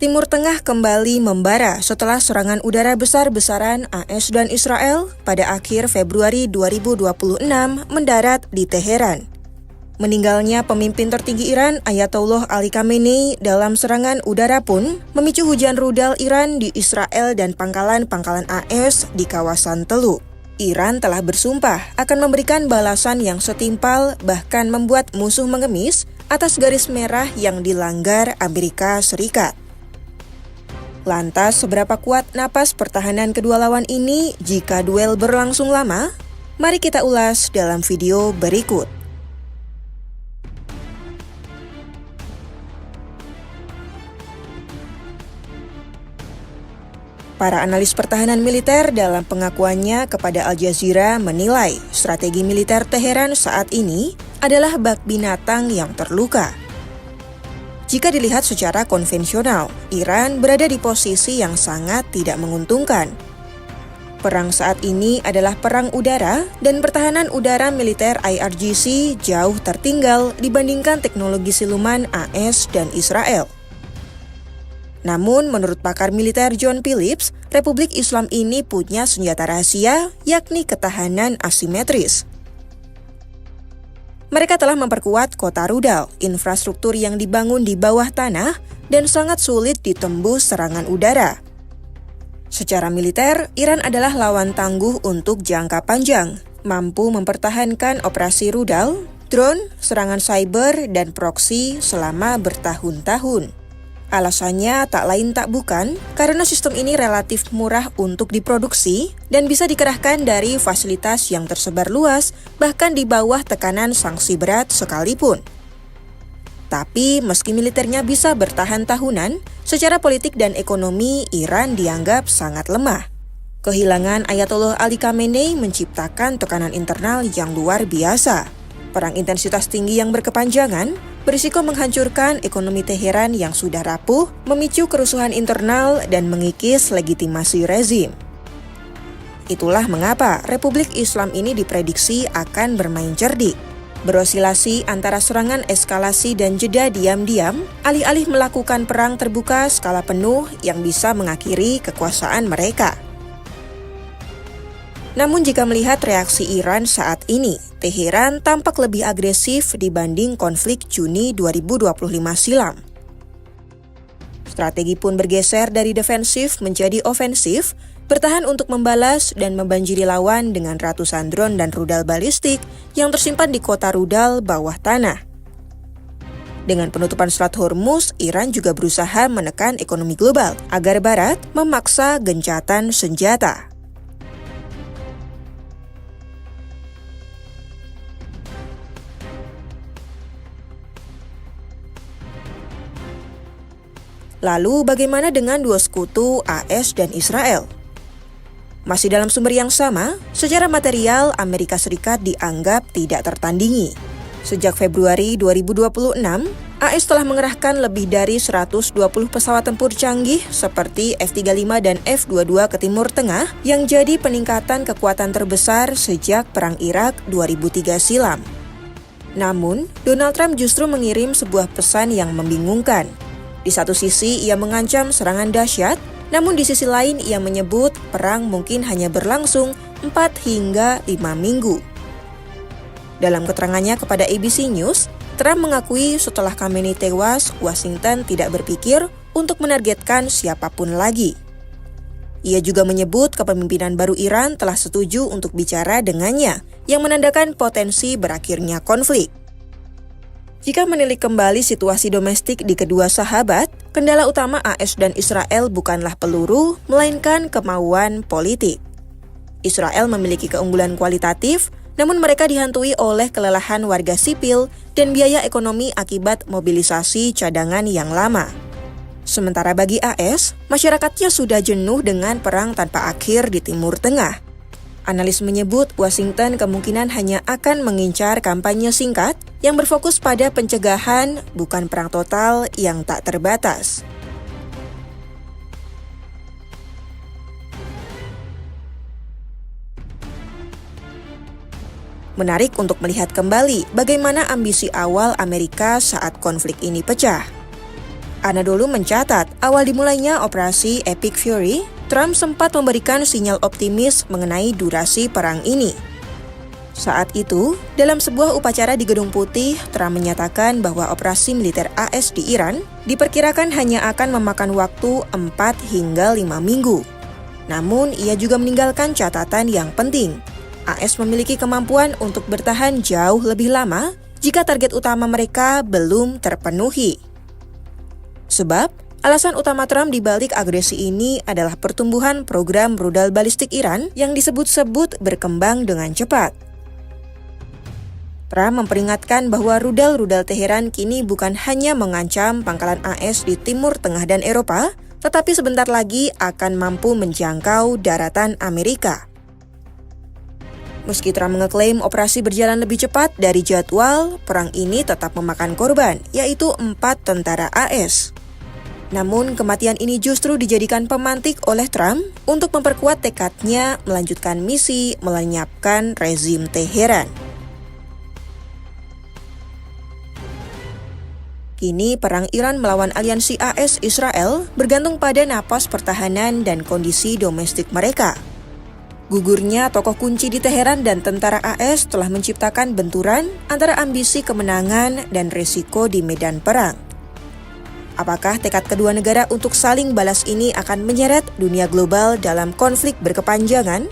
Timur Tengah kembali membara setelah serangan udara besar-besaran AS dan Israel pada akhir Februari 2026 mendarat di Teheran. Meninggalnya pemimpin tertinggi Iran Ayatollah Ali Khamenei dalam serangan udara pun memicu hujan rudal Iran di Israel dan pangkalan-pangkalan AS di kawasan Teluk. Iran telah bersumpah akan memberikan balasan yang setimpal, bahkan membuat musuh mengemis atas garis merah yang dilanggar Amerika Serikat. Lantas, seberapa kuat napas pertahanan kedua lawan ini jika duel berlangsung lama? Mari kita ulas dalam video berikut. Para analis pertahanan militer dalam pengakuannya kepada Al Jazeera menilai strategi militer Teheran saat ini adalah bak binatang yang terluka. Jika dilihat secara konvensional, Iran berada di posisi yang sangat tidak menguntungkan. Perang saat ini adalah perang udara dan pertahanan udara militer IRGC jauh tertinggal dibandingkan teknologi siluman AS dan Israel. Namun, menurut pakar militer John Phillips, Republik Islam ini punya senjata rahasia, yakni ketahanan asimetris. Mereka telah memperkuat kota rudal, infrastruktur yang dibangun di bawah tanah, dan sangat sulit ditembus serangan udara. Secara militer, Iran adalah lawan tangguh untuk jangka panjang, mampu mempertahankan operasi rudal, drone, serangan cyber, dan proksi selama bertahun-tahun. Alasannya tak lain tak bukan karena sistem ini relatif murah untuk diproduksi dan bisa dikerahkan dari fasilitas yang tersebar luas, bahkan di bawah tekanan sanksi berat sekalipun. Tapi meski militernya bisa bertahan tahunan, secara politik dan ekonomi Iran dianggap sangat lemah. Kehilangan Ayatollah Ali Khamenei menciptakan tekanan internal yang luar biasa. Perang intensitas tinggi yang berkepanjangan berisiko menghancurkan ekonomi Teheran yang sudah rapuh, memicu kerusuhan internal, dan mengikis legitimasi rezim. Itulah mengapa Republik Islam ini diprediksi akan bermain cerdik, berosilasi antara serangan eskalasi dan jeda diam-diam, alih-alih melakukan perang terbuka skala penuh yang bisa mengakhiri kekuasaan mereka. Namun jika melihat reaksi Iran saat ini, Teheran tampak lebih agresif dibanding konflik Juni 2025 silam. Strategi pun bergeser dari defensif menjadi ofensif, bertahan untuk membalas dan membanjiri lawan dengan ratusan drone dan rudal balistik yang tersimpan di kota rudal bawah tanah. Dengan penutupan Selat Hormuz, Iran juga berusaha menekan ekonomi global agar Barat memaksa gencatan senjata. Lalu bagaimana dengan dua sekutu AS dan Israel? Masih dalam sumber yang sama, secara material Amerika Serikat dianggap tidak tertandingi. Sejak Februari 2026, AS telah mengerahkan lebih dari 120 pesawat tempur canggih seperti F-35 dan F-22 ke Timur Tengah yang jadi peningkatan kekuatan terbesar sejak Perang Irak 2003 silam. Namun, Donald Trump justru mengirim sebuah pesan yang membingungkan. Di satu sisi, ia mengancam serangan dahsyat, namun di sisi lain ia menyebut perang mungkin hanya berlangsung 4 hingga 5 minggu. Dalam keterangannya kepada ABC News, Trump mengakui setelah Khamenei tewas, Washington tidak berpikir untuk menargetkan siapapun lagi. Ia juga menyebut kepemimpinan baru Iran telah setuju untuk bicara dengannya, yang menandakan potensi berakhirnya konflik. Jika menilik kembali situasi domestik di kedua sahabat, kendala utama AS dan Israel bukanlah peluru, melainkan kemauan politik. Israel memiliki keunggulan kualitatif, namun mereka dihantui oleh kelelahan warga sipil dan biaya ekonomi akibat mobilisasi cadangan yang lama. Sementara bagi AS, masyarakatnya sudah jenuh dengan perang tanpa akhir di Timur Tengah. Analis menyebut Washington kemungkinan hanya akan mengincar kampanye singkat yang berfokus pada pencegahan, bukan perang total yang tak terbatas. Menarik untuk melihat kembali bagaimana ambisi awal Amerika saat konflik ini pecah. Anadolu mencatat, awal dimulainya operasi Epic Fury, Trump sempat memberikan sinyal optimis mengenai durasi perang ini. Saat itu, dalam sebuah upacara di Gedung Putih, Trump menyatakan bahwa operasi militer AS di Iran diperkirakan hanya akan memakan waktu 4 hingga 5 minggu. Namun, ia juga meninggalkan catatan yang penting. AS memiliki kemampuan untuk bertahan jauh lebih lama jika target utama mereka belum terpenuhi. Sebab, alasan utama Trump dibalik agresi ini adalah pertumbuhan program rudal balistik Iran yang disebut-sebut berkembang dengan cepat. Trump memperingatkan bahwa rudal-rudal Teheran kini bukan hanya mengancam pangkalan AS di Timur Tengah dan Eropa, tetapi sebentar lagi akan mampu menjangkau daratan Amerika. Meski Trump mengeklaim operasi berjalan lebih cepat dari jadwal, perang ini tetap memakan korban, yaitu 4 tentara AS. Namun, kematian ini justru dijadikan pemantik oleh Trump untuk memperkuat tekadnya melanjutkan misi melenyapkan rezim Teheran. Kini, perang Iran melawan aliansi AS-Israel bergantung pada napas pertahanan dan kondisi domestik mereka. Gugurnya tokoh kunci di Teheran dan tentara AS telah menciptakan benturan antara ambisi kemenangan dan risiko di medan perang. Apakah tekad kedua negara untuk saling balas ini akan menyeret dunia global dalam konflik berkepanjangan?